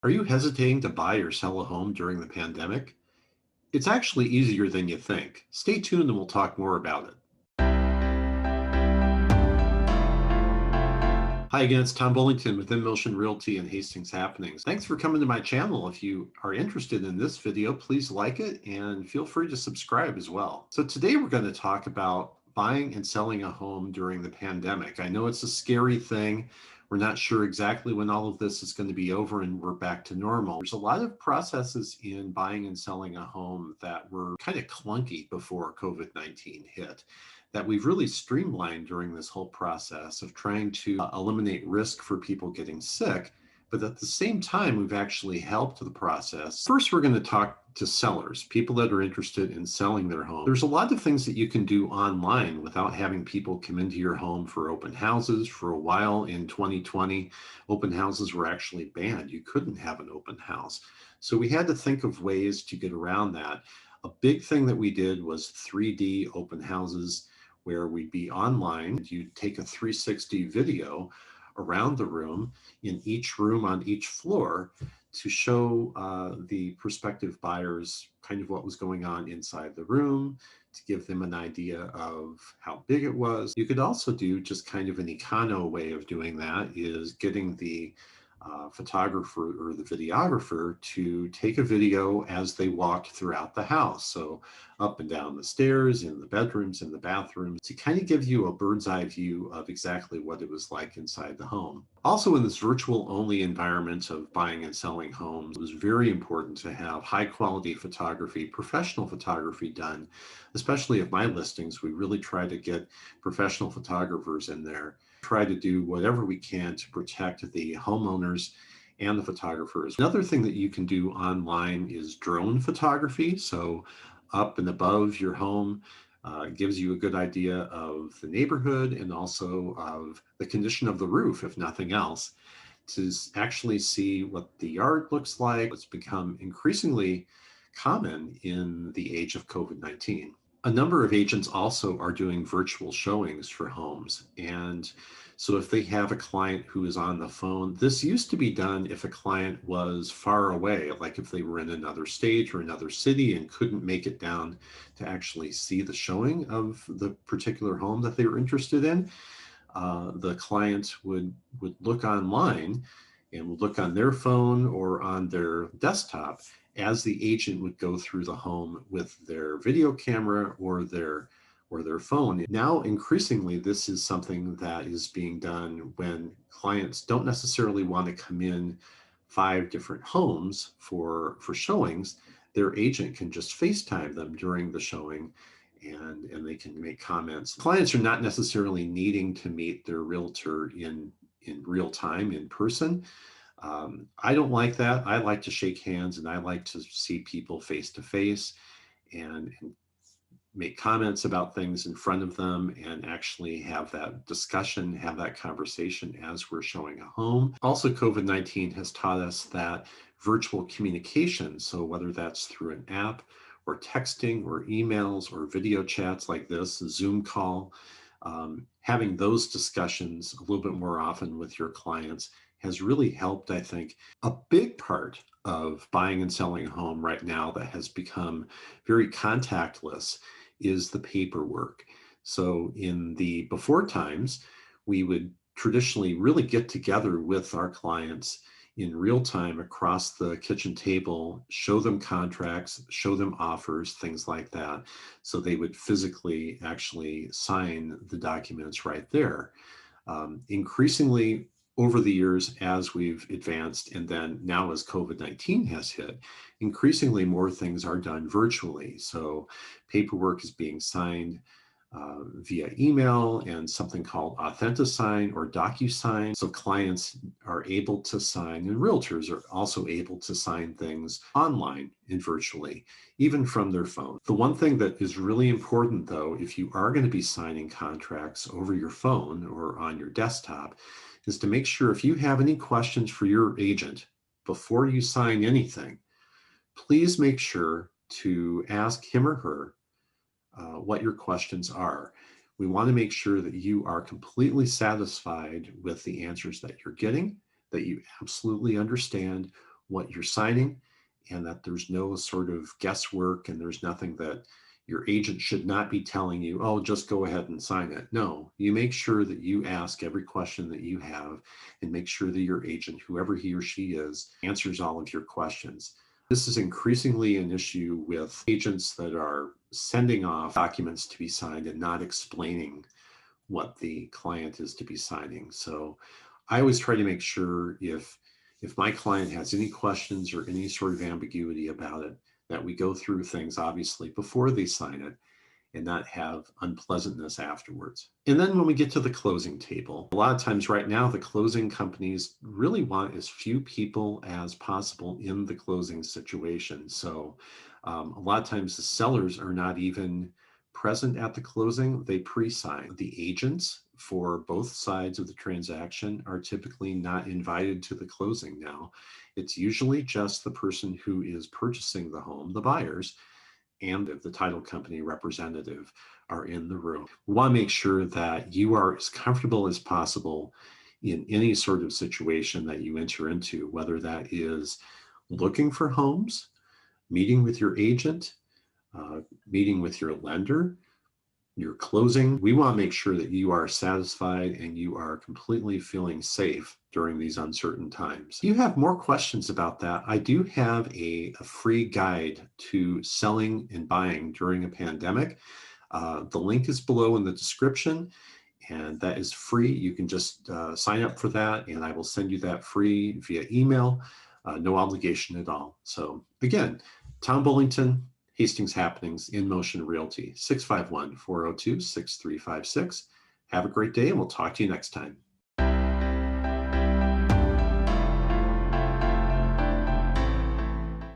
Are you hesitating to buy or sell a home during the pandemic? It's actually easier than you think. Stay tuned and we'll talk more about it. Hi again, it's Tom Bullington with InMotion Realty and Hastings Happenings. Thanks for coming to my channel. If you are interested in this video, please like it and feel free to subscribe as well. So today we're going to talk about buying and selling a home during the pandemic. I know it's a scary thing. We're not sure exactly when all of this is going to be over and we're back to normal. There's a lot of processes in buying and selling a home that were kind of clunky before COVID-19 hit that we've really streamlined during this whole process of trying to eliminate risk for people getting sick. But at the same time, we've actually helped the process. First, we're going to talk to sellers, people that are interested in selling their home. There's a lot of things that you can do online without having people come into your home for open houses. For a while in 2020, open houses were actually banned. You couldn't have an open house. So we had to think of ways to get around that. A big thing that we did was 3D open houses where we'd be online. You'd take a 360 video around the room, in each room on each floor, to show the prospective buyers kind of what was going on inside the room, to give them an idea of how big it was. You could also do just kind of an econo way of doing that, is getting the photographer or the videographer to take a video as they walked throughout the house. So up and down the stairs, in the bedrooms, in the bathrooms, to kind of give you a bird's eye view of exactly what it was like inside the home. Also, in this virtual only environment of buying and selling homes, it was very important to have high quality photography, professional photography done, especially of my listings. We really try to get professional photographers in there, try to do whatever we can to protect the homeowners and the photographers. Another thing that you can do online is drone photography. So up and above your home, gives you a good idea of the neighborhood and also of the condition of the roof, if nothing else, to actually see what the yard looks like. It's become increasingly common in the age of COVID-19. A number of agents also are doing virtual showings for homes. And so if they have a client who is on the phone, this used to be done if a client was far away, like if they were in another state or another city and couldn't make it down to actually see the showing of the particular home that they were interested in. The client would look online and would look on their phone or on their desktop as the agent would go through the home with their video camera or their phone. Now, increasingly, this is something that is being done when clients don't necessarily want to come in 5 different homes for showings. Their agent can just FaceTime them during the showing and they can make comments. Clients are not necessarily needing to meet their realtor in real time in person. I don't like that. I like to shake hands and I like to see people face to face and make comments about things in front of them and actually have that discussion, have that conversation as we're showing a home. Also, COVID-19 has taught us that virtual communication, so whether that's through an app or texting or emails or video chats like this, a Zoom call, having those discussions a little bit more often with your clients has really helped, I think. A big part of buying and selling a home right now that has become very contactless is the paperwork. So in the before times, we would traditionally really get together with our clients in real time across the kitchen table, show them contracts, show them offers, things like that. So they would physically actually sign the documents right there. Increasingly, over the years, as we've advanced, and then now as COVID-19 has hit, increasingly more things are done virtually. So paperwork is being signed via email and something called AuthentiSign or DocuSign. So clients are able to sign, and realtors are also able to sign things online and virtually, even from their phone. The one thing that is really important, though, if you are going to be signing contracts over your phone or on your desktop, is to make sure if you have any questions for your agent before you sign anything, please make sure to ask him or her what your questions are. We want to make sure that you are completely satisfied with the answers that you're getting, that you absolutely understand what you're signing, and that there's no sort of guesswork, and there's nothing that your agent should not be telling you, oh, just go ahead and sign it. No, you make sure that you ask every question that you have and make sure that your agent, whoever he or she is, answers all of your questions. This is increasingly an issue with agents that are sending off documents to be signed and not explaining what the client is to be signing. So I always try to make sure if my client has any questions or any sort of ambiguity about it, that we go through things obviously before they sign it and not have unpleasantness afterwards. And then when we get to the closing table, a lot of times right now, the closing companies really want as few people as possible in the closing situation. So a lot of times the sellers are not even present at the closing, they pre-sign. The agents for both sides of the transaction are typically not invited to the closing now. It's usually just the person who is purchasing the home, the buyers, and if the title company representative are in the room. We want to make sure that you are as comfortable as possible in any sort of situation that you enter into, whether that is looking for homes, meeting with your agent, meeting with your lender, your closing. We want to make sure that you are satisfied and you are completely feeling safe during these uncertain times. If you have more questions about that, I do have a free guide to selling and buying during a pandemic. The link is below in the description, and that is free. You can just sign up for that, and I will send you that free via email. No obligation at all. So again, Tom Bullington, Hastings Happenings, InMotion Realty, 651-402-6356. Have a great day, and we'll talk to you next time.